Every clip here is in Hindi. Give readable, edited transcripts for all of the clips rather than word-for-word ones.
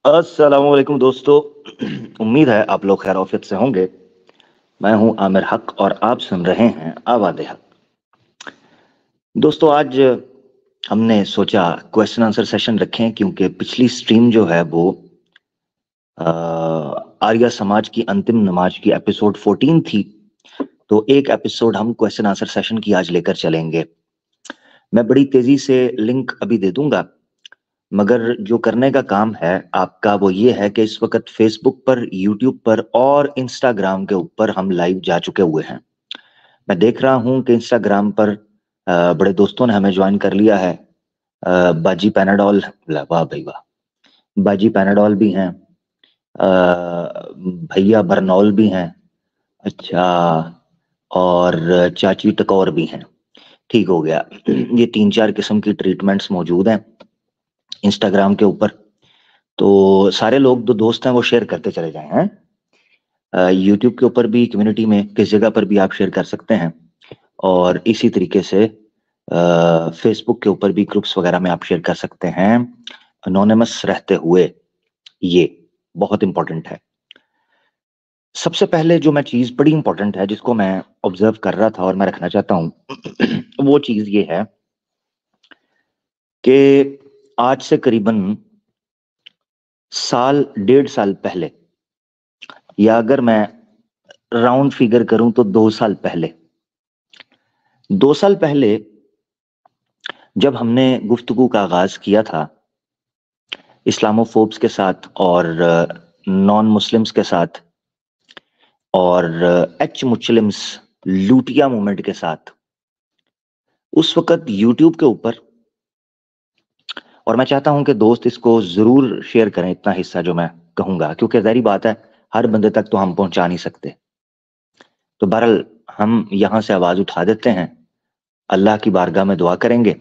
अस्सलाम वालेकुम दोस्तों। उम्मीद है आप लोग खैर ऑफियत से होंगे। मैं हूं आमिर हक और आप सुन रहे हैं आवाज़ हक। दोस्तों आज हमने सोचा क्वेश्चन आंसर सेशन रखें क्योंकि पिछली स्ट्रीम जो है वो अ, आर्य समाज की अंतिम नमाज की एपिसोड 14 थी। तो एक एपिसोड हम क्वेश्चन आंसर सेशन की आज लेकर चलेंगे। मैं बड़ी तेजी से लिंक अभी दे दूंगा, मगर जो करने का काम है आपका वो ये है कि इस वक्त फेसबुक पर, यूट्यूब पर और इंस्टाग्राम के ऊपर हम लाइव जा चुके हुए हैं। मैं देख रहा हूं कि इंस्टाग्राम पर बड़े दोस्तों ने हमें ज्वाइन कर लिया है। बाजी पैनाडोल, वाह भाई वाह। बाजी पैनाडोल भी हैं, भैया बरनौल भी हैं। अच्छा, और चाची टकौर भी हैं। ठीक हो गया। ये 3-4 किस्म की ट्रीटमेंट्स मौजूद हैं इंस्टाग्राम के ऊपर। तो सारे लोग जो दोस्त हैं वो शेयर करते चले जाएं हैं। यूट्यूब के ऊपर भी, कम्युनिटी में किस जगह पर भी आप शेयर कर सकते हैं। और इसी तरीके से फेसबुक के ऊपर भी ग्रुप्स वगैरह में आप शेयर कर सकते हैं अनोनिमस रहते हुए। ये बहुत इंपॉर्टेंट है। सबसे पहले जो मैं चीज बड़ी इंपॉर्टेंट है जिसको मैं ऑब्जर्व कर रहा था और मैं रखना चाहता हूं वो चीज ये है कि आज से करीबन साल, 1.5 साल पहले, या अगर मैं राउंड फिगर करूं तो 2 साल पहले, 2 साल पहले जब हमने गुफ्तगू का आगाज किया था इस्लामोफोब्स के साथ और नॉन मुस्लिम्स के साथ और एच मुस्लिम्स लूटिया मूवमेंट के साथ, उस वक्त यूट्यूब के ऊपर, और मैं चाहता हूं कि दोस्त इसको जरूर शेयर करें इतना हिस्सा जो मैं कहूंगा, क्योंकि जाहिर बात है हर बंदे तक तो हम पहुंचा नहीं सकते। तो बहरहाल हम यहां से आवाज उठा देते हैं, अल्लाह की बारगाह में दुआ करेंगे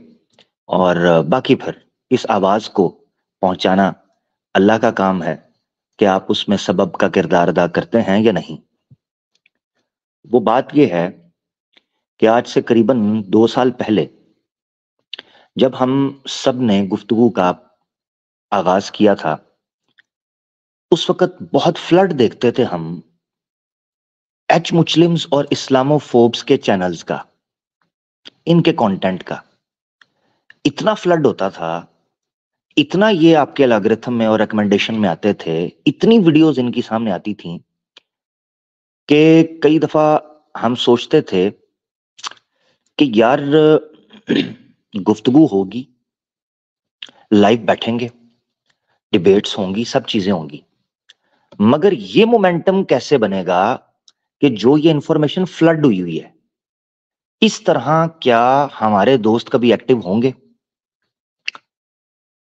और बाकी फिर इस आवाज को पहुंचाना अल्लाह का काम है कि आप उसमें सबब का किरदार अदा करते हैं या नहीं। वो बात ये है कि आज से करीबन 2 साल पहले जब हम सब ने गुफ्तगू का आगाज किया था, उस वक्त बहुत फ्लड देखते थे हम एच मुस्लिम्स और इस्लामोफोब्स के चैनल्स का, इनके कंटेंट का। इतना फ्लड होता था, इतना ये आपके एल्गोरिथम में और रिकमेंडेशन में आते थे, इतनी वीडियोस इनकी सामने आती थी कि कई दफा हम सोचते थे कि यार गुफ्तगू होगी, लाइव बैठेंगे, डिबेट्स होंगी, सब चीजें होंगी, मगर ये मोमेंटम कैसे बनेगा कि जो ये इंफॉर्मेशन फ्लड हुई हुई है, इस तरह क्या हमारे दोस्त कभी एक्टिव होंगे?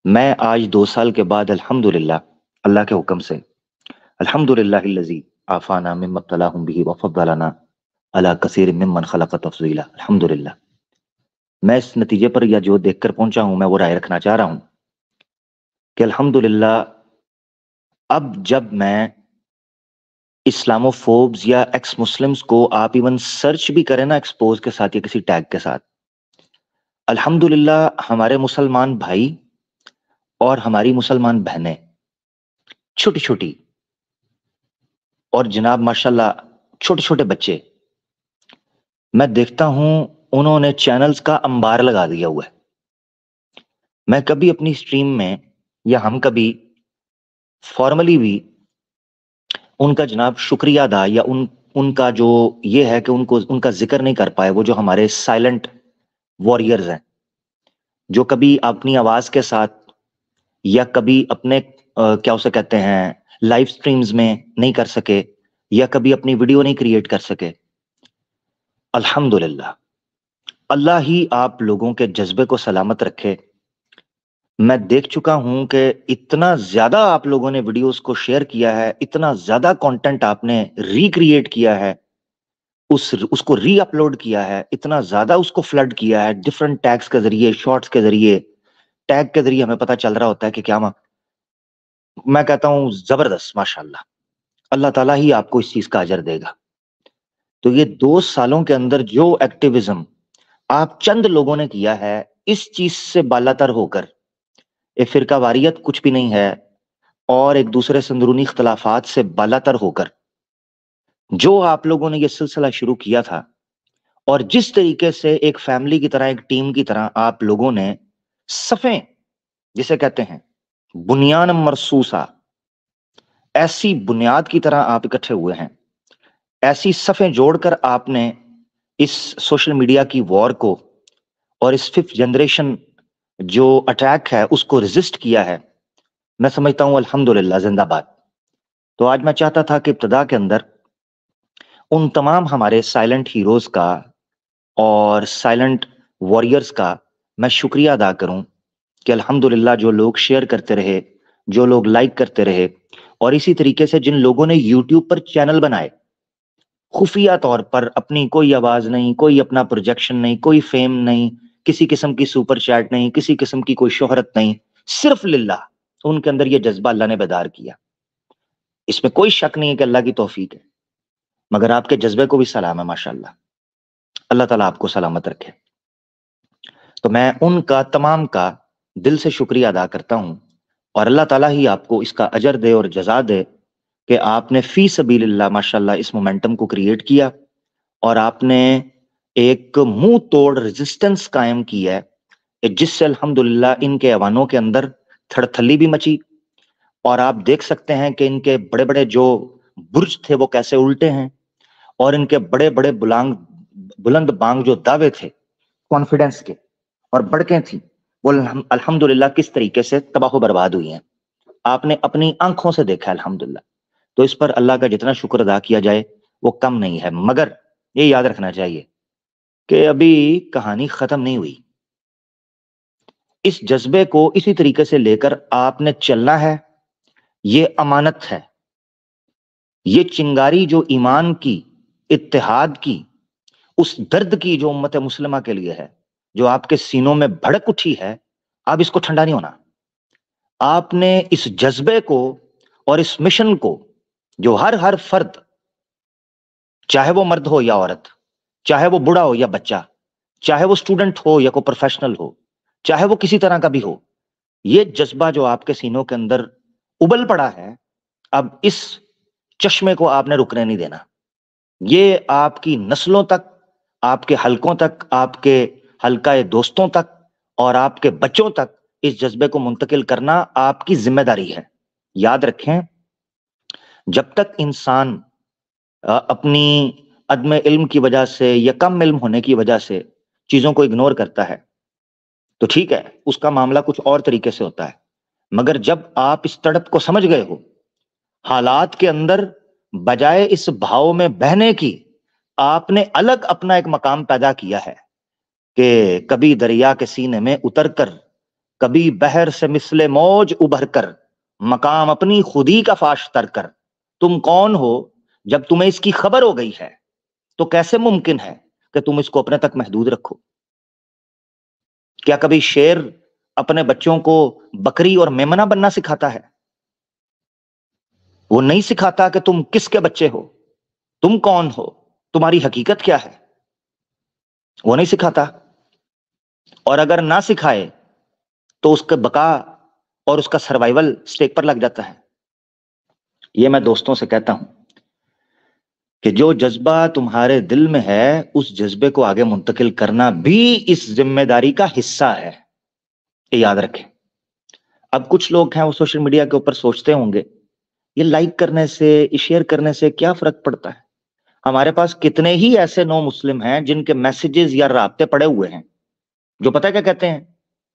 मैं आज 2 साल के बाद अल्हम्दुलिल्लाह, अल्लाह के हुक्म से, अल्हम्दुलिल्लाहिल्लज़ी आफाना मिम्मा इब्तलाहुम बिही व फद्दलना अला कसीर मिम्मन खलक़ तफ़ज़ीला। अल्हम्दुलिल्लाह। मैं इस नतीजे पर या जो देखकर पहुंचा हूं, मैं वो राय रखना चाह रहा हूं कि अल्हम्दुलिल्लाह अब जब मैं इस्लामोफोब्स या एक्स मुस्लिम्स को आप इवन सर्च भी करें ना एक्सपोज के साथ या किसी टैग के साथ, अल्हम्दुलिल्लाह हमारे मुसलमान भाई और हमारी मुसलमान बहनें, छोटी छोटी, और जनाब माशाल्लाह छोटे छोटे बच्चे, मैं देखता हूं उन्होंने चैनल्स का अंबार लगा दिया हुआ है। मैं कभी अपनी स्ट्रीम में या हम कभी फॉर्मली भी उनका जनाब शुक्रिया अदा या उनका जो ये है कि उनको उनका जिक्र नहीं कर पाए, वो जो हमारे साइलेंट वॉरियर्स हैं, जो कभी अपनी आवाज के साथ या कभी अपने क्या उसे कहते हैं लाइव स्ट्रीम्स में नहीं कर सके या कभी अपनी वीडियो नहीं क्रिएट कर सके। अल्हम्दुलिल्लाह, अल्लाह ही आप लोगों के जज्बे को सलामत रखे। मैं देख चुका हूं कि इतना ज्यादा आप लोगों ने वीडियोस को शेयर किया है, इतना ज्यादा कंटेंट आपने रिक्रिएट किया है, उसको री अपलोड किया है, इतना ज्यादा उसको फ्लड किया है डिफरेंट टैग्स के जरिए, शॉर्ट्स के जरिए, टैग के जरिए हमें पता चल रहा होता है कि क्या मैं कहता हूं जबरदस्त, माशाल्लाह। अल्लाह ताला ही आपको इस चीज का अजर देगा। तो ये 2 सालों के अंदर जो एक्टिविज्म आप चंद लोगों ने किया है, इस चीज से बालातर होकर, ये फिरका वारियत कुछ भी नहीं है और एक दूसरे से अंदरूनी इख्तलाफात से बालातर होकर जो आप लोगों ने ये सिलसिला शुरू किया था, और जिस तरीके से एक फैमिली की तरह, एक टीम की तरह आप लोगों ने सफ़ें, जिसे कहते हैं बुनियान मरसूसा, ऐसी बुनियाद की तरह आप इकट्ठे हुए हैं, ऐसी सफ़ें जोड़कर आपने इस सोशल मीडिया की वॉर को और इस फिफ्थ जनरेशन जो अटैक है उसको रेजिस्ट किया है। मैं समझता हूं अल्हम्दुलिल्लाह, जिंदाबाद। तो आज मैं चाहता था कि इब्तिदा के अंदर उन तमाम हमारे साइलेंट हीरोज का और साइलेंट वॉरियर्स का मैं शुक्रिया अदा करूं कि अल्हम्दुलिल्लाह जो लोग शेयर करते रहे, जो लोग लाइक करते रहे, और इसी तरीके से जिन लोगों ने यूट्यूब पर चैनल बनाए, खुफिया तौर पर, अपनी कोई आवाज नहीं, कोई अपना प्रोजेक्शन नहीं, कोई फेम नहीं, किसी किस्म की सुपर चैट नहीं, किसी किस्म की कोई शोहरत नहीं, सिर्फ लिल्लाह, उनके अंदर यह जज्बा अल्लाह ने बेदार किया। इसमें कोई शक नहीं है कि अल्लाह की तौफीक है, मगर आपके जज्बे को भी सलाम है, माशाल्लाह। अल्लाह ताला आपको सलामत रखे। तो मैं उनका तमाम का दिल से शुक्रिया अदा करता हूं, और अल्लाह ताला ही आपको इसका अजर दे और जजा दे कि आपने फी सबीलिल्लाह माशाल्लाह इस मोमेंटम को क्रिएट किया, और आपने एक मुंह तोड़ रेजिस्टेंस कायम की है, जिससे अल्हम्दुलिल्लाह इनके ऐवानों के अंदर थड़थली भी मची। और आप देख सकते हैं कि इनके बड़े बड़े जो बुर्ज थे वो कैसे उल्टे हैं, और इनके बड़े बड़े बुलंद बांग जो दावे थे कॉन्फिडेंस के और बड़कें थी, वो अल्हम्दुलिल्लाह किस तरीके से तबाह बर्बाद हुई हैं, आपने अपनी आंखों से देखा अल्हम्दुलिल्लाह। तो इस पर अल्लाह का जितना शुक्र अदा किया जाए वो कम नहीं है, मगर ये याद रखना चाहिए कि अभी कहानी खत्म नहीं हुई। इस जज्बे को इसी तरीके से लेकर आपने चलना है, ये अमानत है। ये चिंगारी जो ईमान की, इत्तेहाद की, उस दर्द की जो उम्मत मुस्लिमा के लिए है, जो आपके सीनों में भड़क उठी है, अब इसको ठंडा नहीं होना। आपने इस जज्बे को और इस मिशन को, जो हर फर्द, चाहे वो मर्द हो या औरत, चाहे वो बूढ़ा हो या बच्चा, चाहे वो स्टूडेंट हो या कोई प्रोफेशनल हो, चाहे वो किसी तरह का भी हो, ये जज्बा जो आपके सीनों के अंदर उबल पड़ा है, अब इस चश्मे को आपने रुकने नहीं देना। ये आपकी नस्लों तक, आपके हलकों तक, आपके हल्काए दोस्तों तक और आपके बच्चों तक इस जज्बे को मुंतकिल करना आपकी जिम्मेदारी है। याद रखें, जब तक इंसान अपनी अदम इल्म की वजह से या कम इल्म होने की वजह से चीजों को इग्नोर करता है तो ठीक है, उसका मामला कुछ और तरीके से होता है। मगर जब आप इस तड़प को समझ गए हो, हालात के अंदर बजाय इस भाव में बहने की, आपने अलग अपना एक मकाम पैदा किया है कि कभी दरिया के सीने में उतर कर, कभी बहर से मिसले मौज उभर कर, मकाम अपनी खुदी का फाश तर कर। तुम कौन हो जब तुम्हें इसकी खबर हो गई है, तो कैसे मुमकिन है कि तुम इसको अपने तक महदूद रखो? क्या कभी शेर अपने बच्चों को बकरी और मेमना बनना सिखाता है? वो नहीं सिखाता कि तुम किसके बच्चे हो, तुम कौन हो, तुम्हारी हकीकत क्या है, वो नहीं सिखाता। और अगर ना सिखाए तो उसके बका और उसका सर्वाइवल स्टेक पर लग जाता है। ये मैं दोस्तों से कहता हूं कि जो जज्बा तुम्हारे दिल में है, उस जज्बे को आगे मुंतकिल करना भी इस जिम्मेदारी का हिस्सा है, ये याद रखें। अब कुछ लोग हैं वो सोशल मीडिया के ऊपर सोचते होंगे, ये लाइक करने से, ये शेयर करने से क्या फर्क पड़ता है? हमारे पास कितने ही ऐसे नो मुस्लिम हैं जिनके मैसेजेस या राब्ते पड़े हुए हैं, जो पता है क्या कहते हैं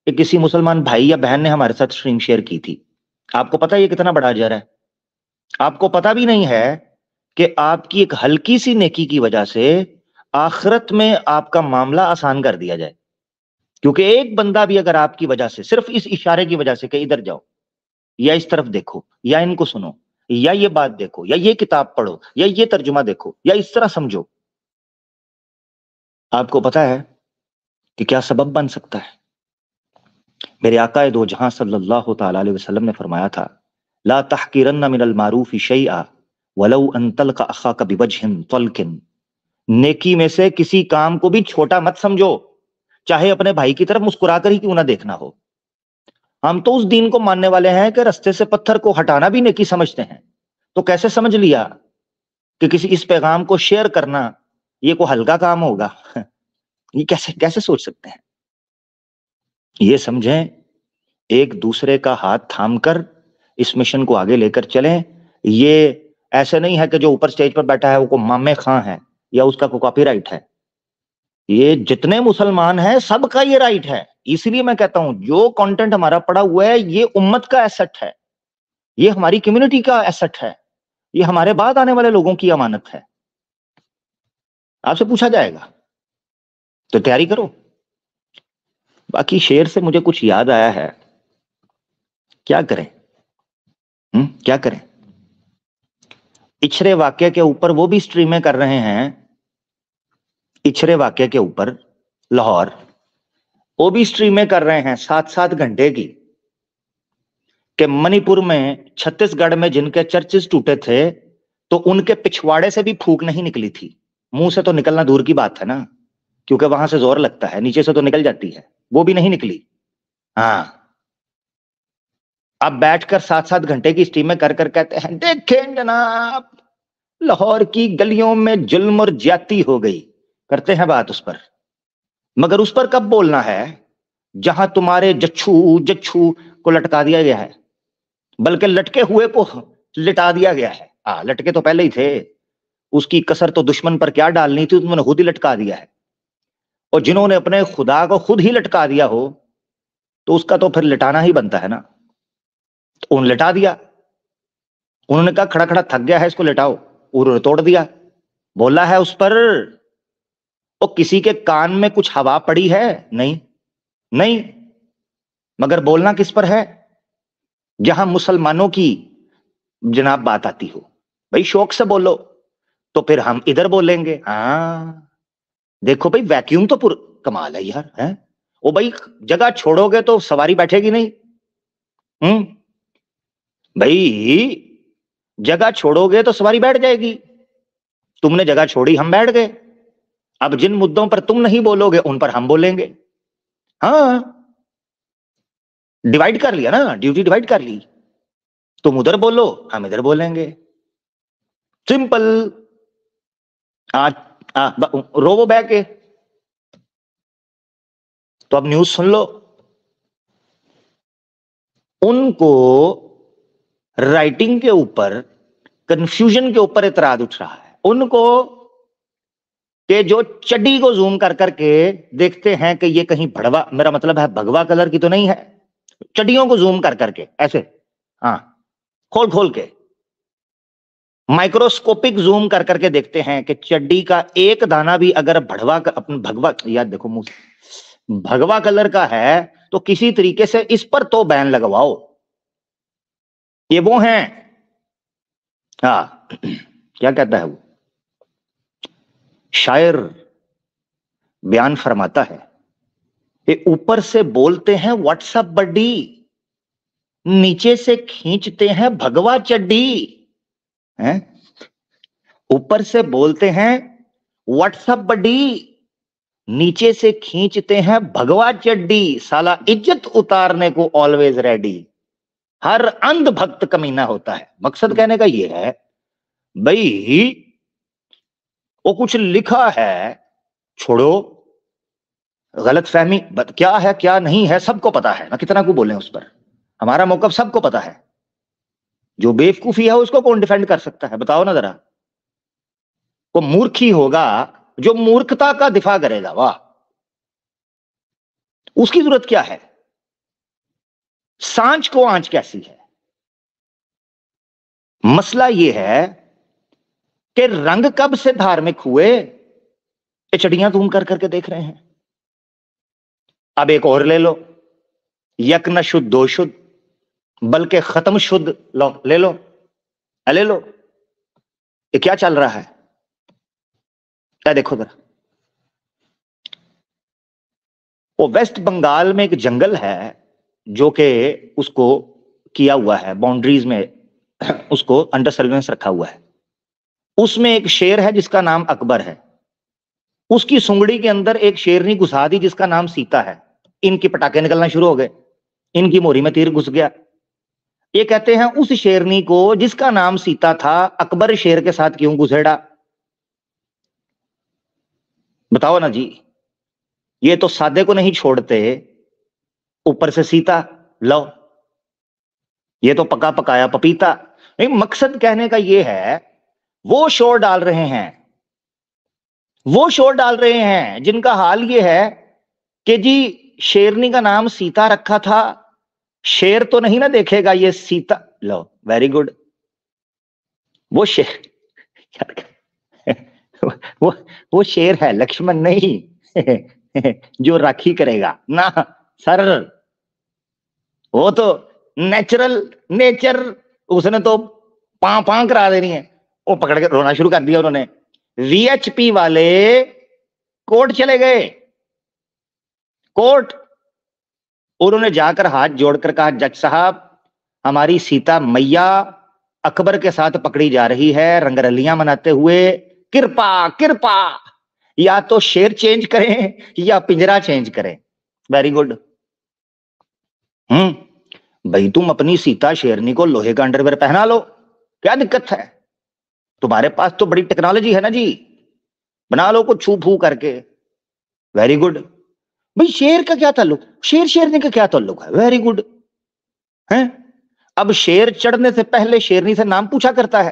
कि किसी मुसलमान भाई या बहन ने हमारे साथ स्ट्रीम शेयर की थी। आपको पता है ये कितना बड़ा अजर है? आपको पता भी नहीं है कि आपकी एक हल्की सी नेकी की वजह से आखिरत में आपका मामला आसान कर दिया जाए। क्योंकि एक बंदा भी अगर आपकी वजह से, सिर्फ इस इशारे की वजह से कि इधर जाओ या इस तरफ देखो या इनको सुनो या ये बात देखो या ये किताब पढ़ो या ये तर्जुमा देखो या इस तरह समझो, आपको पता है कि क्या सबब बन सकता है? मेरे आका दो जहां सल्लल्लाहु तआला अलैहि वसल्लम ने फरमाया था, ला तहकिरन्ना मिनल मारूफि शैआ वलौ अन तल्का अखाका बिवजहिन तल्किन। नेकी में से किसी काम को भी छोटा मत समझो, चाहे अपने भाई की तरफ मुस्कुराकर ही क्यों ना देखना हो। हम तो उस दीन को मानने वाले हैं कि रास्ते से पत्थर को हटाना भी नेकी समझते हैं। तो कैसे समझ लिया कि किसी इस पैगाम को शेयर करना ये कोई हल्का काम होगा? ये कैसे कैसे सोच सकते हैं? ये समझें, एक दूसरे का हाथ थामकर इस मिशन को आगे लेकर चलें। ये ऐसे नहीं है कि जो ऊपर स्टेज पर बैठा है वो को मामे खां है या उसका कोई कॉपीराइट है। ये जितने मुसलमान हैं सबका ये राइट है। इसलिए मैं कहता हूं जो कंटेंट हमारा पड़ा हुआ है ये उम्मत का एसेट है, ये हमारी कम्युनिटी का एसेट है, ये हमारे बाद आने वाले लोगों की अमानत है। आपसे पूछा जाएगा तो तैयारी करो। बाकी शेर से मुझे कुछ याद आया है, क्या करें? क्या करें? इछरे वाक्य के ऊपर वो भी स्ट्रीमें कर रहे हैं, इछरे वाक्य के ऊपर लाहौर वो भी स्ट्रीमें कर रहे हैं 7-7 घंटे की, कि मणिपुर में, छत्तीसगढ़ में जिनके चर्चेस टूटे थे तो उनके पिछवाड़े से भी फूक नहीं निकली थी। मुंह से तो निकलना दूर की बात है ना, क्योंकि वहां से जोर लगता है, नीचे से तो निकल जाती है, वो भी नहीं निकली। हाँ, अब बैठकर 7-7 घंटे की स्ट्रीमें कर कर कहते हैं देखें जनाब लाहौर की गलियों में जुल्म और ज्यादती हो गई। करते हैं बात उस पर, मगर उस पर कब बोलना है जहां तुम्हारे जच्छू जच्छू को लटका दिया गया है, बल्कि लटके हुए को लिटा दिया गया है। लटके तो पहले ही थे, उसकी कसर तो दुश्मन पर क्या डालनी थी, तुमने खुद ही लटका दिया है। और जिन्होंने अपने खुदा को खुद ही लटका दिया हो तो उसका तो फिर लिटाना ही बनता है ना। तो उन लिटा दिया, उन्होंने कहा खड़ा खड़ा थक गया है इसको लिटाओ, उन्होंने तोड़ दिया। बोला है उस पर, और किसी के कान में कुछ हवा पड़ी है? नहीं नहीं, मगर बोलना किस पर है? जहां मुसलमानों की जनाब बात आती हो, भाई शौक से बोलो, तो फिर हम इधर बोलेंगे। देखो भाई वैक्यूम तो पूरा कमाल है यार, है ओ भाई, जगह छोड़ोगे तो सवारी बैठेगी नहीं। भाई जगह छोड़ोगे तो सवारी बैठ जाएगी, तुमने जगह छोड़ी, हम बैठ गए। अब जिन मुद्दों पर तुम नहीं बोलोगे उन पर हम बोलेंगे। हाँ, डिवाइड कर लिया ना, ड्यूटी डिवाइड कर ली, तुम उधर बोलो हम इधर बोलेंगे, सिंपल। रोवो बैठ के, तो अब न्यूज सुन लो। उनको राइटिंग के ऊपर, कंफ्यूजन के ऊपर इतराज उठ रहा है उनको, कि जो चड्डी को जूम कर करके देखते हैं कि ये कहीं भड़वा, मेरा मतलब है भगवा कलर की तो नहीं है, चड्डियों को जूम कर करके ऐसे, खोल खोल के माइक्रोस्कोपिक जूम कर करके देखते हैं कि चड्डी का एक दाना भी अगर भगवा, याद देखो मुंह, भगवा कलर का है तो किसी तरीके से इस पर तो बैन लगवाओ। ये वो हैं, क्या कहता है वो शायर, बयान फरमाता है कि ऊपर से बोलते हैं व्हाट्सएप बड्डी, नीचे से खींचते हैं भगवा चड्डी। हैं, ऊपर से बोलते हैं व्हाट्सएप बड्डी, नीचे से खींचते हैं भगवा चड्डी। साला इज्जत उतारने को ऑलवेज रेडी, हर अंध भक्त कमीना होता है। मकसद कहने का यह है भाई, वो कुछ लिखा है, छोड़ो, गलत फहमी क्या है क्या नहीं है सबको पता है ना, कितना को बोले उस पर, हमारा मौकफ सबको पता है। जो बेवकूफी है उसको कौन डिफेंड कर सकता है, बताओ ना जरा। वो मूर्ख ही होगा जो मूर्खता का दिफा करेगा, वाह, उसकी जरूरत क्या है। सांच को आंच कैसी है। मसला यह है कि रंग कब से धार्मिक हुए, ये चड़ियां तुम कर करके देख रहे हैं। अब एक और ले लो, यक न शुद्ध दो शुद्ध, बल्कि खत्म शुद्ध लो, ले लो, ले लो। ये क्या चल रहा है, क्या देखो जरा। वो वेस्ट बंगाल में एक जंगल है जो कि उसको किया हुआ है, बाउंड्रीज में उसको अंडर सर्वेलेंस रखा हुआ है। उसमें एक शेर है जिसका नाम अकबर है, उसकी सुंगड़ी के अंदर एक शेरनी घुसा दी जिसका नाम सीता है। इनके पटाखे निकलना शुरू हो गए, इनकी मोरी में तीर घुस गया। ये कहते हैं उस शेरनी को जिसका नाम सीता था अकबर शेर के साथ क्यों घुसेड़ा? बताओ ना जी। ये तो सादे को नहीं छोड़ते, ऊपर से सीता। लो, ये तो पका पकाया पपीता। नहीं, मकसद कहने का ये है, वो शोर डाल रहे हैं, वो शोर डाल रहे हैं जिनका हाल ये है कि जी शेरनी का नाम सीता रखा था, शेर तो नहीं ना देखेगा ये सीता। लो, वेरी गुड। वो शेर वो वो शेर है, लक्ष्मण नहीं जो राखी करेगा ना सर। वो तो नेचर उसने तो पां पां करा देनी है। वो पकड़ के रोना शुरू कर दिया उन्होंने। वीएचपी वाले कोर्ट चले गए, कोर्ट। उन्होंने जाकर हाथ जोड़कर कहा, जज साहब हमारी सीता मैया अकबर के साथ पकड़ी जा रही है रंगरलियां मनाते हुए, कृपा कृपा, या तो शेर चेंज करें या पिंजरा चेंज करें। Very good. भाई तुम अपनी सीता शेरनी को लोहे का अंडरवेयर पहना लो, क्या दिक्कत है? तुम्हारे पास तो बड़ी टेक्नोलॉजी है ना जी, बना लो कुछ छू फू करके। Very good. भाई शेर का क्या ताल्लुक, शेर शेरनी का क्या ताल्लुक है? वेरी गुड है। अब शेर चढ़ने से पहले शेरनी से नाम पूछा करता है,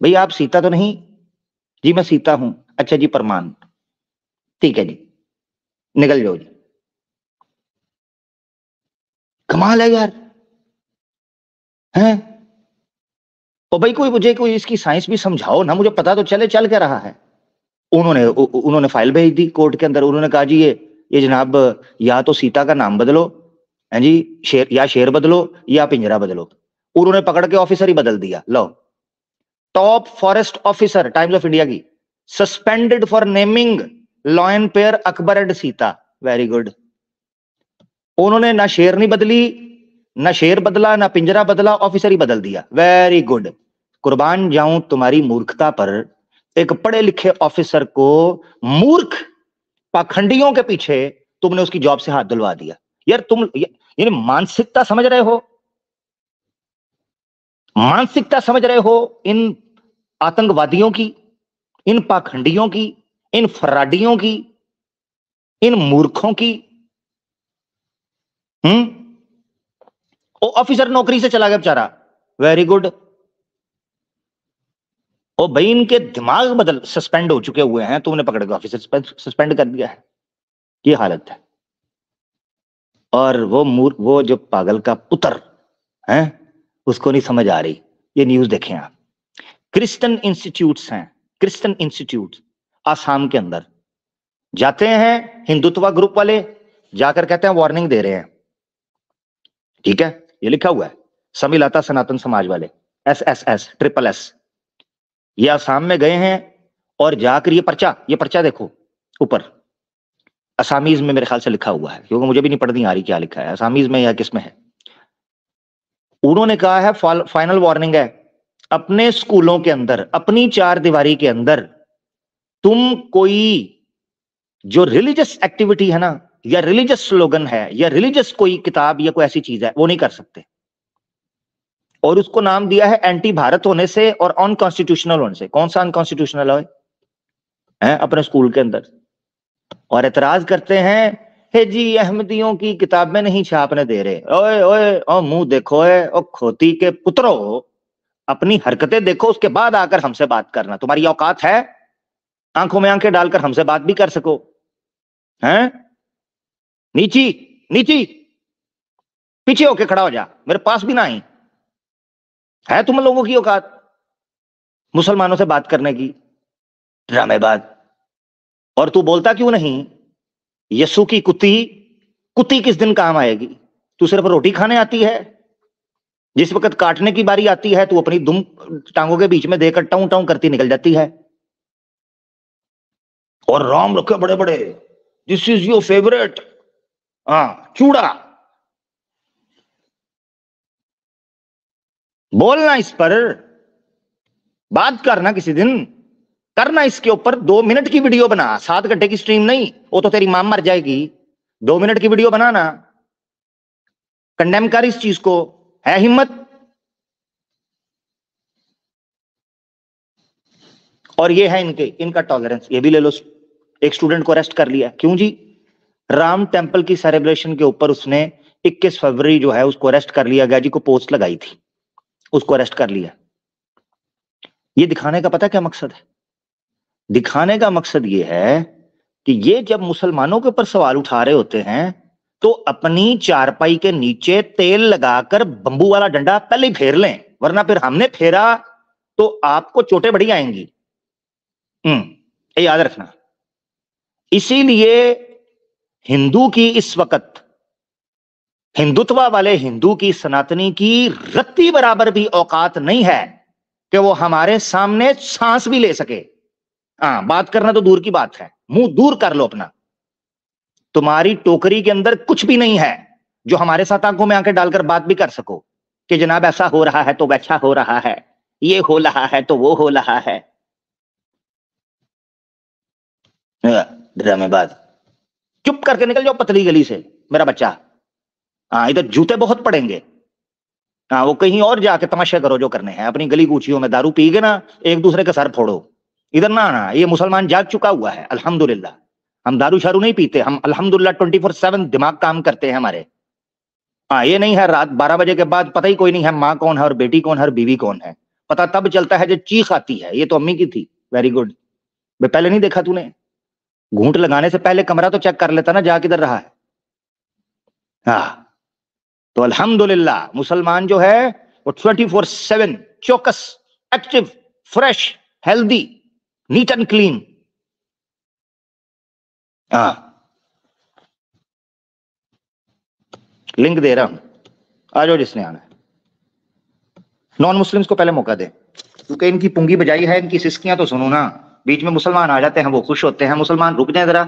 भाई आप सीता तो नहीं? जी मैं सीता हूं। अच्छा जी प्रमाण, ठीक है जी, निकल जाओ जी। कमाल है यार, हैं? और भाई कोई इसकी साइंस भी समझाओ ना, मुझे पता तो चले चल क्या रहा है। उन्होंने फाइल भेज दी कोर्ट के अंदर। उन्होंने कहा जी ये जनाब या तो सीता का नाम बदलो है जी, शेर बदलो या पिंजरा बदलो। उन्होंने पकड़ के ऑफिसर ही बदल दिया। लो, top forest officer Times of India की, suspended for naming lion pair Akbar and Sita. Very good. उन्होंने ना शेरनी बदली, ना शेर बदला, ना पिंजरा बदला, ऑफिसर ही बदल दिया। Very good. कुर्बान जाऊं तुम्हारी मूर्खता पर, एक पढ़े लिखे ऑफिसर को मूर्ख पाखंडियों के पीछे तुमने उसकी जॉब से हाथ धुलवा दिया। यार तुम यानी मानसिकता समझ रहे हो, मानसिकता समझ रहे हो इन आतंकवादियों की, इन पाखंडियों की, इन फराडियों की, इन मूर्खों की? ऑफिसर नौकरी से चला गया बेचारा। Very good. ओ भाई इनके दिमाग बदल सस्पेंड हो चुके हुए हैं, तुमने पकड़ के ऑफिसर सस्पेंड कर दिया है। ये हालत है। और वो जो पागल का पुत्र है उसको नहीं समझ आ रही। ये न्यूज देखें आप, क्रिश्चियन इंस्टीट्यूट्स हैं, क्रिश्चियन इंस्टीट्यूट आसाम के अंदर जाते हैं हिंदुत्व ग्रुप वाले, जाकर कहते हैं वार्निंग दे रहे हैं, ठीक है, ये लिखा हुआ है, समिलाता सनातन समाज वाले, SSS ट्रिपल S, ये आसाम में गए हैं और जाकर ये पर्चा देखो ऊपर, असामीज में मेरे ख्याल से लिखा हुआ है, क्योंकि मुझे भी नहीं पढ़नी आ रही क्या लिखा है असामीज में या किस में है। उन्होंने कहा है फाइनल वार्निंग है, अपने स्कूलों के अंदर, अपनी चार दीवारी के अंदर तुम कोई जो रिलीजियस एक्टिविटी है ना, या रिलीजियस स्लोगन है, या रिलीजियस कोई किताब या कोई ऐसी चीज है, वो नहीं कर सकते। और उसको नाम दिया है एंटी भारत होने से और अनकॉन्स्टिट्यूशनल होने से। कौन सा अनकॉन्स्टिट्यूशनल है अपने स्कूल के अंदर? और एतराज करते हैं, हे जी अहमदियों की किताबें नहीं छापने दे रहे। ओए ओए ओ मुंह देखो, ओ खोती के पुत्रों, अपनी हरकतें देखो, उसके बाद आकर हमसे बात करना। तुम्हारी औकात है आंखों में आंखें डालकर हमसे बात भी कर सको? हैं? नीची नीची, पीछे होके खड़ा हो जा, मेरे पास भी ना आई। है तुम लोगों की औकात मुसलमानों से बात करने की? ड्रामेबाज। और तू बोलता क्यों नहीं? यस्सु की कुत्ती किस दिन काम आएगी? तू सिर्फ रोटी खाने आती है, जिस वक्त काटने की बारी आती है तू अपनी दुम टांगों के बीच में देकर टाऊ टाऊ करती निकल जाती है। और राम रखे बड़े बड़े, दिस इज योर फेवरेट, चूड़ा। बोलना इस पर, बात करना किसी दिन, करना इसके ऊपर 2 मिनट की वीडियो बना, 7 घंटे की स्ट्रीम नहीं, वो तो तेरी मां मर जाएगी। 2 मिनट की वीडियो बनाना, कंडेम कर इस चीज को, है हिम्मत? और ये है इनका टॉलरेंस। ये भी ले लो, एक स्टूडेंट को अरेस्ट कर लिया, क्यों जी? राम टेम्पल की सेलिब्रेशन के ऊपर उसने 21 फरवरी जो है उसको अरेस्ट कर लिया गया जी, को पोस्ट लगाई थी, उसको अरेस्ट कर लिया। ये दिखाने का पता क्या मकसद है? दिखाने का मकसद ये है कि ये जब मुसलमानों के ऊपर सवाल उठा रहे होते हैं तो अपनी चारपाई के नीचे तेल लगाकर बंबू वाला डंडा पहले ही फेर लें, वरना फिर हमने फेरा तो आपको चोटें बड़ी आएंगी। ये याद रखना। इसीलिए हिंदू की इस वक्त, हिंदुत्व वाले हिंदू की, सनातनी की रत्ती बराबर भी औकात नहीं है कि वो हमारे सामने सांस भी ले सके। बात करना तो दूर की बात है, मुंह दूर कर लो अपना। तुम्हारी टोकरी के अंदर कुछ भी नहीं है जो हमारे साथ आंखों में आंखें डालकर बात भी कर सको कि जनाब ऐसा हो रहा है तो वैसा हो रहा है, ये हो रहा है तो वो हो रहा है। ड्रामेबाज, चुप करके निकल जाओ पतली गली से मेरा बच्चा। इधर जूते बहुत पड़ेंगे। वो कहीं और जाके तमाशे करो जो करने हैं, अपनी गली कूचियों में दारू पी के ना एक दूसरे के सर फोड़ो। इधर ना आना, ये मुसलमान जाग चुका हुआ है अल्हम्दुलिल्लाह। हम दारू शारू नहीं पीते, हम अल्हम्दुलिल्लाह 24/7 दिमाग काम करते हैं हमारे। ये नहीं है रात 12 बजे के बाद पता ही कोई नहीं है माँ कौन है और बेटी कौन है और बीवी कौन है। पता तब चलता है जब चीख आती है, ये तो अम्मी की थी। Very good. पहले नहीं देखा तूने? घूंट लगाने से पहले कमरा तो चेक कर लेता ना, जा किधर रहा है। तो अल्हम्दुलिल्लाह मुसलमान जो है वो 24/7 चौकस, active, fresh, healthy, neat and clean. Link दे रहा हूं, आ जाओ जिसने आना है। नॉन मुस्लिम्स को पहले मौका दे, क्योंकि इनकी पुंगी बजाई है, इनकी सिस्कियां तो सुनो ना। बीच में मुसलमान आ जाते हैं, वो खुश होते हैं। मुसलमान रुक जाए जरा,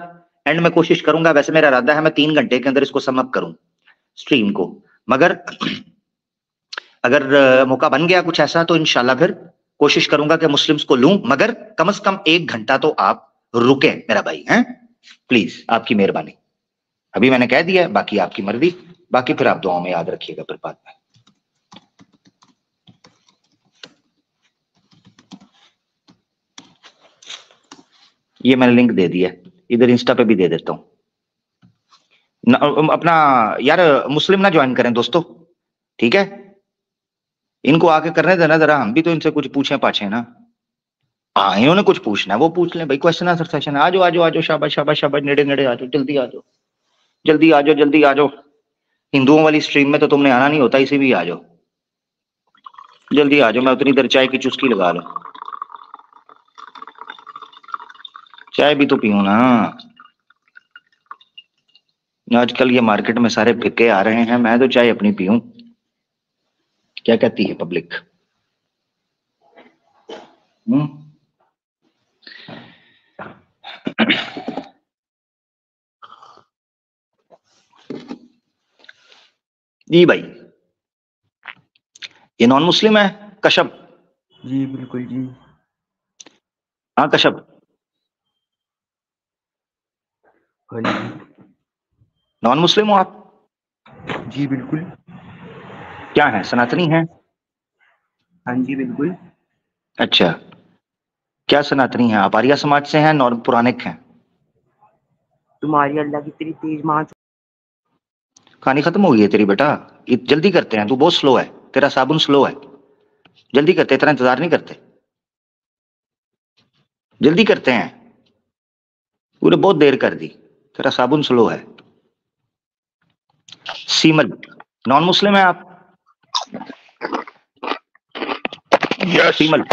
एंड में कोशिश करूंगा, वैसे मेरा इरादा है मैं 3 घंटे के अंदर इसको समअप करूं स्ट्रीम को, मगर अगर मौका बन गया कुछ ऐसा तो इंशाल्लाह फिर कोशिश करूंगा कि मुस्लिम्स को लूं, मगर कम से कम 1 घंटा तो आप रुके मेरा भाई, हैं? प्लीज, आपकी मेहरबानी। अभी मैंने कह दिया, बाकी आपकी मर्जी, बाकी फिर आप दुआओं में याद रखिएगा फिर बाद में। ये मैंने लिंक दे दिया, इधर इंस्टा पे भी दे देता हूं। अपना यार मुस्लिम ना ज्वाइन करें दोस्तों, ठीक है? इनको आके करने देना जरा, हम भी तो इनसे कुछ पूछे पाछे ना। इन्होंने कुछ पूछना है वो पूछ लें भाई, क्वेश्चन आंसर सेशन। आ जाओ आ जाओ आ जाओ, शाबाश शाबाश शाबाश, नेड़े नेड़े आ जाओ, जल्दी आ जाओ, जल्दी आ जाओ, जल्दी आ जाओ। हिंदुओं वाली स्ट्रीम में तो तुमने आना नहीं होता, इसी भी आ जाओ, जल्दी आ जाओ। मैं उतनी देर चाय की चुस्की लगा लूं, चाय भी तो पीऊं ना। आजकल ये मार्केट में सारे फिक्के आ रहे हैं, मैं तो चाय अपनी पीऊं। क्या कहती है पब्लिक? जी भाई, ये नॉन मुस्लिम है कश्यप? जी बिल्कुल जी। हाँ कश्यप, हाँ जी। नॉन मुस्लिम हो आप? जी बिल्कुल। क्या है, सनातनी है? हाँ जी बिल्कुल। अच्छा, क्या सनातनी है आप? आर्य समाज से हैं, नॉन पुरानिक हैं? तुम्हारी अल्लाह की तेरी तेज मां। कहानी खत्म हो गई है तेरी बेटा, ये जल्दी करते हैं, तू बहुत स्लो है, तेरा साबुन स्लो है। जल्दी करते, इतना इंतजार नहीं करते, जल्दी करते हैं। तूने बहुत देर कर दी, तेरा साबुन स्लो है। सीमल, नॉन मुस्लिम है आप? यस सीमल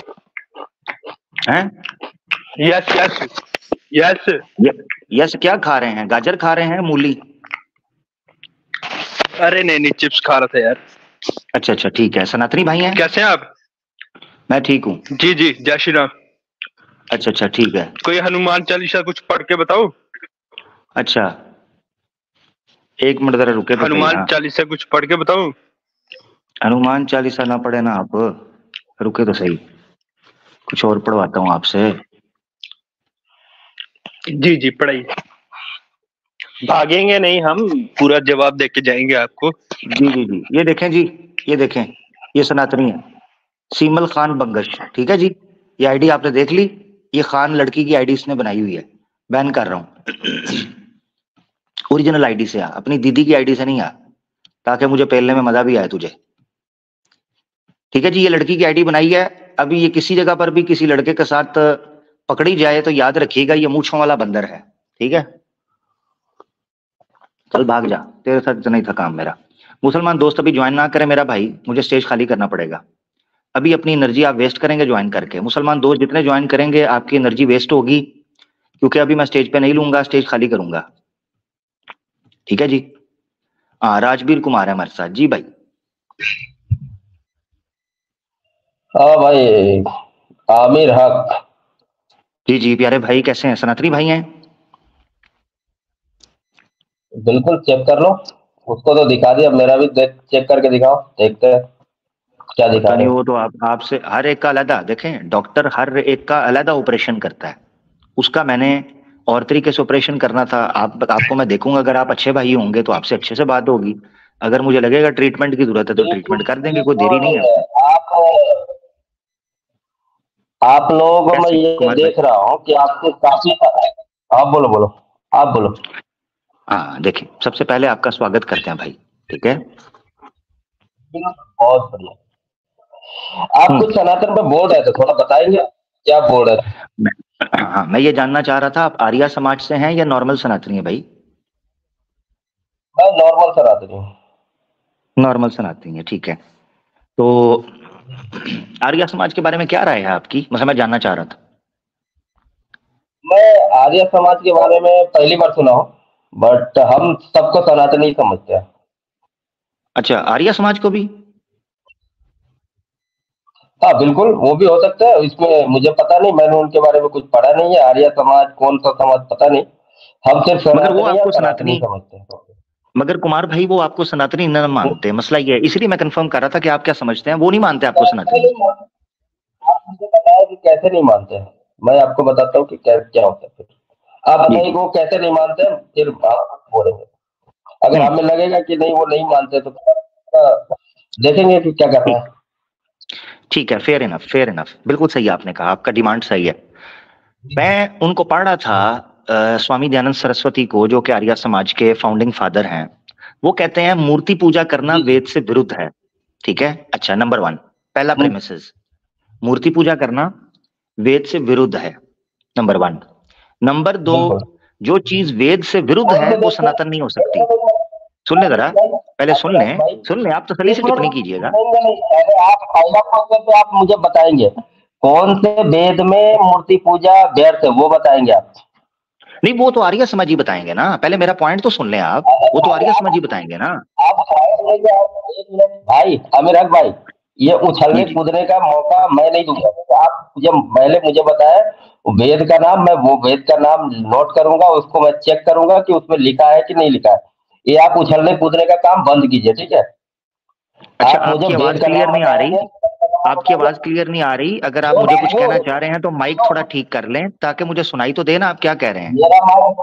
हैं? Yes yes yes yes. क्या खा रहे हैं, गाजर खा रहे हैं, मूली? अरे नहीं नहीं, चिप्स खा रहा था यार। अच्छा अच्छा, ठीक है। सनातनी भाई हैं? कैसे हैं आप? मैं ठीक हूँ। जी जी, जय श्री राम। अच्छा अच्छा, ठीक है। कोई हनुमान चालीसा कुछ पढ़ के बताओ। अच्छा, 1 मिनट जरा रुके तो सही। हनुमान हाँ, चालीसा कुछ पढ़ के बताओ। हनुमान चालीसा ना पढ़े ना आप, रुके तो सही, कुछ और पढ़वाता हूँ आपसे। जी जी, पढ़ाइए। भागेंगे नहीं, हम पूरा जवाब देके जाएंगे आपको। जी जी जी, ये देखें जी, ये देखें, ये सनातनी है, सीमल खान बंगश, ठीक है जी। ये आईडी आपने देख ली, ये खान लड़की की आईडी इसने बनाई हुई है, बैन कर रहा हूं। ओरिजिनल आईडी से आ, अपनी दीदी की आईडी से नहीं आ, ताकि मुझे पेलने में मजा भी आए तुझे, ठीक है जी। ये लड़की की आईडी बनाई है, अभी ये किसी जगह पर भी किसी लड़के के साथ पकड़ी जाए तो याद रखिएगा ये मूंछों वाला बंदर है, ठीक है। चल भाग जा, तेरे साथ नहीं था काम मेरा। मुसलमान दोस्त अभी ज्वाइन ना करें मेरा भाई, मुझे स्टेज खाली करना पड़ेगा। अभी अपनी एनर्जी आप वेस्ट करेंगे ज्वाइन करके। मुसलमान दोस्त जितने ज्वाइन करेंगे आपकी एनर्जी वेस्ट होगी, क्योंकि अभी मैं स्टेज पे नहीं लूंगा, स्टेज खाली करूंगा, ठीक है जी। हाँ, राजवीर कुमार है हमारे साथ जी भाई। हाँ भाई, आमिर हक। जी जी प्यारे भाई, कैसे हैं? सनातनी भाई हैं? बिल्कुल, चेक कर लो, उसको तो दिखा दिया, मेरा भी देख, चेक करके दिखाओ, देखते हैं क्या दिखा पता नहीं, रहे। वो तो आपसे हर एक का अलग देखें, डॉक्टर हर एक का अलग ऑपरेशन करता है, उसका मैंने और तरीके से ऑपरेशन करना था। आपको मैं देखूंगा, अगर आप अच्छे भाई होंगे तो आपसे अच्छे से बात होगी, अगर मुझे लगेगा ट्रीटमेंट की जरूरत है तो ट्रीटमेंट कर देंगे, कोई देरी नहीं है। आप लोग, मैं कैसे ये कुमार देख भाई? रहा हूँ कि आपसे काफी, आप बोलो बोलो, आप बोलो। हाँ देखिए, सबसे पहले आपका स्वागत करते हैं भाई, ठीक है। बहुत बढ़िया। आप कुछ सनातन पे बोल रहे थे, थोड़ा बताएंगे क्या बोल रहे थे? हाँ, मैं ये जानना चाह रहा था, आप आर्या समाज से हैं या नॉर्मल सनातनी है भाई? मैं नॉर्मल सनातनी हूँ। नॉर्मल सनातनी है, ठीक है। तो आर्या समाज के बारे में क्या राय है आपकी, मतलब मैं जानना चाह रहा था। मैं आर्य समाज के बारे में पहली बार सुना हूँ, बट हम सबको सनातनी समझते हैं। अच्छा, आर्या समाज को भी? हाँ बिल्कुल, वो भी हो सकता है, इसमें मुझे पता नहीं, मैंने उनके बारे में कुछ पढ़ा नहीं है। आर्य समाज कौन सा समाज पता नहीं, हम सिर्फ मगर वो सनातनी या आपको सनातनी सनातनी, समझते हैं। मगर कुमार भाई वो आपको सनातनी न मानते, मसला ये है, इसलिए मैं कंफर्म कर रहा था कि आप क्या समझते हैं। वो नहीं मानते आपको सनातनी? आप मुझे बताया कि कैसे नहीं मानते हैं, मैं आपको बताता हूँ कि क्या होता है। फिर आप जी बताइए जी। कि वो कैसे नहीं मानते, फिर आप बोलेंगे। अगर हमें लगेगा कि नहीं वो नहीं मानते तो देखेंगे कि क्या करना है। ठीक है, फेयर इनफ, फेयर इनफ, बिल्कुल सही आपने कहा, आपका डिमांड सही है। मैं उनको पढ़ रहा था, स्वामी दयानंद सरस्वती को, जो कि आर्य समाज के फाउंडिंग फादर हैं। वो कहते हैं मूर्ति पूजा करना वेद से विरुद्ध है, ठीक है। अच्छा, नंबर 1, पहला प्रेमिसेस, मूर्ति पूजा करना वेद से विरुद्ध है, नंबर 1। नंबर 2, बिल्कुल। जो चीज वेद से विरुद्ध है वो सनातन नहीं हो सकती। सुन ले जरा, पहले सुन ले, सुन ले, आप तसल्ली से टिप्पणी कीजिएगा। पहले आप पहला क्वेश्चन पे आप मुझे बताएंगे कौन से वेद में मूर्ति पूजा व्यर्थ है, वो बताएंगे आप। नहीं, वो तो आर्य समाजी बताएंगे ना, पहले मेरा पॉइंट तो सुन लें आप, वो तो आर्य समाजी बताएंगे ना। आप एक मिनट भाई, आमिर हक भाई, ये उछलने जी जी। कूदने का मौका मैं नहीं दूंगा। आप मुझे बताया वेद का नाम, मैं वो वेद का नाम नोट करूंगा, उसको मैं चेक करूंगा कि उसमें लिखा है कि नहीं लिखा है। ये आप उछलने कूदने का काम बंद कीजिए, ठीक है। अच्छा, आप मुझे आपकी आवाज वेद का क्लियर नाम नहीं आ रही, बताएंगे, आपकी आवाज क्लियर नहीं आ रही। अगर आप मुझे कुछ कहना चाह रहे हैं तो माइक थोड़ा ठीक कर लें, ताकि मुझे सुनाई तो देना आप क्या कह रहे हैं। मेरा माइक,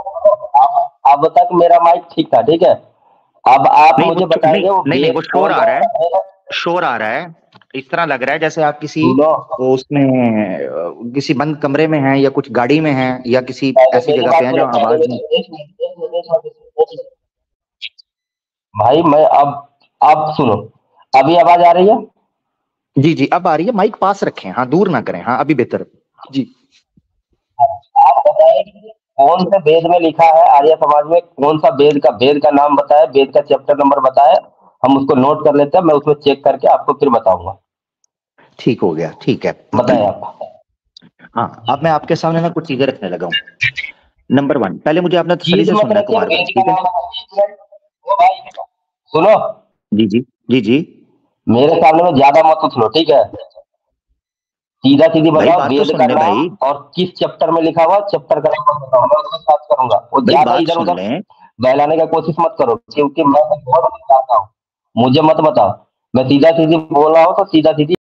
अब तक मेरा माइक ठीक था, ठीक है। अब आप नहीं मुझे नहीं बताएंगे वो नहीं नहीं, वेद वो शोर कौन आ रहा है, सा। शोर आ रहा है। इस तरह लग रहा है जैसे आप किसी सुनो, वो उसमें किसी बंद कमरे में हैं, या कुछ गाड़ी में हैं, या किसी पहले ऐसी मेरी जगह पे बात हैं सुनो, जहाँ आवाज नहीं। भाई मैं अब सुनो, अभी आवाज आ रही है? जी जी, अब आ रही है। माइक पास रखें, हाँ, दूर ना करें, हाँ अभी बेहतर जी। आप बताएं कि कौन से वेद में लिखा है, आर्य समाज में कौन सा वेद का नाम बताए, वेद का चैप्टर नंबर बताए, हम उसको नोट कर लेते हैं, मैं उसमें चेक करके आपको फिर बताऊंगा। ठीक हो गया, ठीक है। बताएं आप। हाँ, अब मैं आपके सामने ना कुछ चीजें रखने लगा हूँ। नंबर 1, पहले मुझे आपने तसल्ली चीज से मत सुनना है रखिए, कुमार भाई, वेद का ठीक है। नाम बताइए। एक मिनट, ओ भाई सुनो, जी जी जी जी। मेरे सामने में ज्यादा मत उछलो, ठीक है। सीधा सीधी भाई बताओ बात तो वेद सुन का ले नाम भाई, और किस चैप्टर में लिखा हुआ, चैप्टर का नाम बताओ, मैं उसको सर्च करूंगा। वो भाई ज्यादा बात इधर सुन उधर ले। बहलाने का कोशिश मत करो, क्योंकि मैं बहुत चाहता हूँ, मुझे मत बताओ। मैं सीधा सीधी बोल रहा हूँ तो सीधा सीधी